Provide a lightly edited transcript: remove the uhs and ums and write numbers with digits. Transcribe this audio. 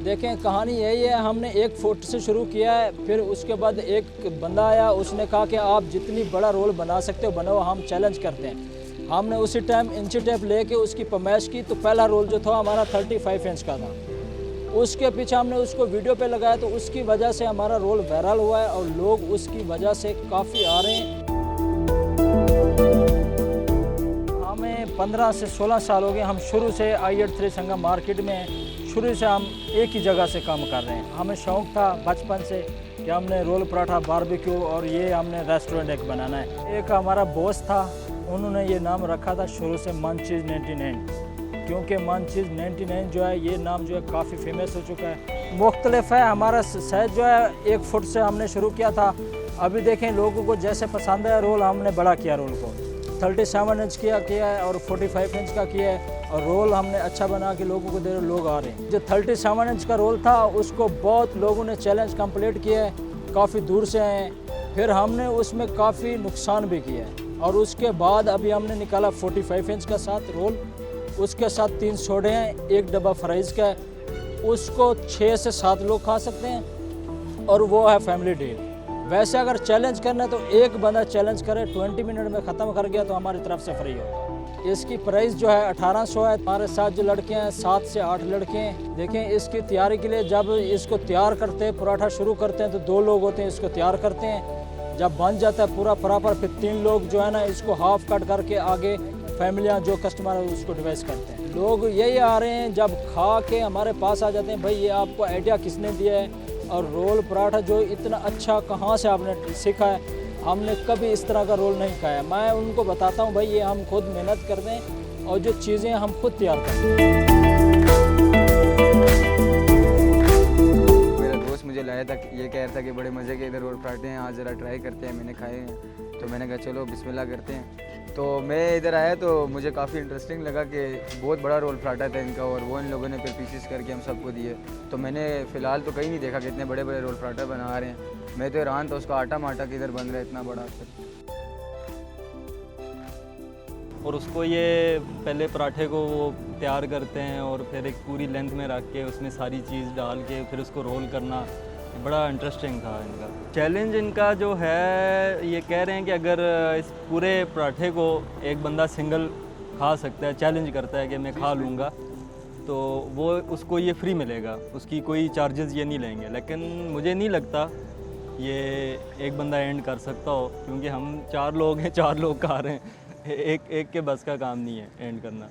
देखें कहानी यही है, हमने 1 फुट से शुरू किया है, फिर उसके बाद एक बंदा आया, उसने कहा कि आप जितनी बड़ा रोल बना सकते हो बनाओ, हम चैलेंज करते हैं। हमने उसी टाइम इंची टेप लेके उसकी पैमाइश की, तो पहला रोल जो था हमारा 35 इंच का था। उसके पीछे हमने उसको वीडियो पे लगाया, तो उसकी वजह से हमारा रोल वायरल हुआ है और लोग उसकी वजह से काफ़ी आ रहे हैं। हमें 15 से 16 साल हो गए, हम शुरू से I83 संगम मार्केट में शुरू से हम एक ही जगह से काम कर रहे हैं। हमें शौक़ था बचपन से कि हमने रोल पराठा बारबेक्यू और ये हमने रेस्टोरेंट एक बनाना है। एक हमारा बॉस था, उन्होंने ये नाम रखा था शुरू से मंचीज़ 99, क्योंकि मंचीज़ 99 जो है ये नाम जो है काफ़ी फेमस हो चुका है। मुख्तलिफ है, हमारा साइज़ जो है 1 फुट से हमने शुरू किया था। अभी देखें लोगों को जैसे पसंद है रोल, हमने बड़ा किया रोल को, 37 इंच किया है और 45 इंच का किया है, और रोल हमने अच्छा बना के लोगों को दे रहे, लोग आ रहे हैं। जो 37 इंच का रोल था उसको बहुत लोगों ने चैलेंज कंप्लीट किया है, काफ़ी दूर से आए हैं। फिर हमने उसमें काफ़ी नुकसान भी किया है, और उसके बाद अभी हमने निकाला 45 इंच का साथ रोल, उसके साथ 3 सोडे हैं, 1 डब्बा फ्राइज़ का है, उसको 6 से 7 लोग खा सकते हैं, और वो है फैमिली डील। वैसे अगर चैलेंज करना है तो एक बंदा चैलेंज करे 20 मिनट में ख़त्म कर गया तो हमारी तरफ से फ्री होगा। इसकी प्राइस जो है 1800 है। हमारे साथ जो लड़के हैं 7 से 8 लड़के हैं। देखें इसकी तैयारी के लिए जब इसको तैयार करते हैं, पराठा शुरू करते हैं तो 2 लोग होते हैं इसको तैयार करते हैं। जब बन जाता है पूरा प्रॉपर, फिर 3 लोग जो है ना इसको हाफ कट करके आगे फैमिलियाँ जो कस्टमर है उसको डिवाइस करते हैं। लोग यही आ रहे हैं, जब खा के हमारे पास आ जाते हैं, भाई ये आपको आइडिया किसने दिया है, और रोल पराठा जो इतना अच्छा कहाँ से आपने सीखा है, हमने कभी इस तरह का रोल नहीं खाया। मैं उनको बताता हूँ भाई ये हम खुद मेहनत करते हैं और जो चीज़ें हम खुद तैयार करते हैं। मेरा दोस्त मुझे लाया था, ये कह रहा था कि बड़े मज़े के इधर रोल पराठे हैं, आज ज़रा ट्राई करते हैं। मैंने खाए हैं तो मैंने कहा चलो बिस्मिल्लाह करते हैं। तो मैं इधर आया तो मुझे काफ़ी इंटरेस्टिंग लगा कि बहुत बड़ा रोल पराठा था इनका, और वो इन लोगों ने फिर पीसेस करके हम सबको दिए। तो मैंने फ़िलहाल तो कहीं नहीं देखा कि इतने बड़े बड़े रोल पराठा बना रहे हैं। मैं तो हैरान था, उसका आटा माटा किधर बन रहा है इतना बड़ा। और उसको ये पहले पराठे को वो तैयार करते हैं और फिर एक पूरी लेंथ में रख के उसमें सारी चीज़ डाल के फिर उसको रोल करना, बड़ा इंटरेस्टिंग था इनका। चैलेंज इनका जो है ये कह रहे हैं कि अगर इस पूरे पराठे को एक बंदा सिंगल खा सकता है, चैलेंज करता है कि मैं खा लूँगा, तो वो उसको ये फ्री मिलेगा, उसकी कोई चार्जेस ये नहीं लेंगे। लेकिन मुझे नहीं लगता ये एक बंदा एंड कर सकता हो, क्योंकि हम 4 लोग हैं, 4 लोग खा रहे हैं, एक के बस का काम नहीं है एंड करना।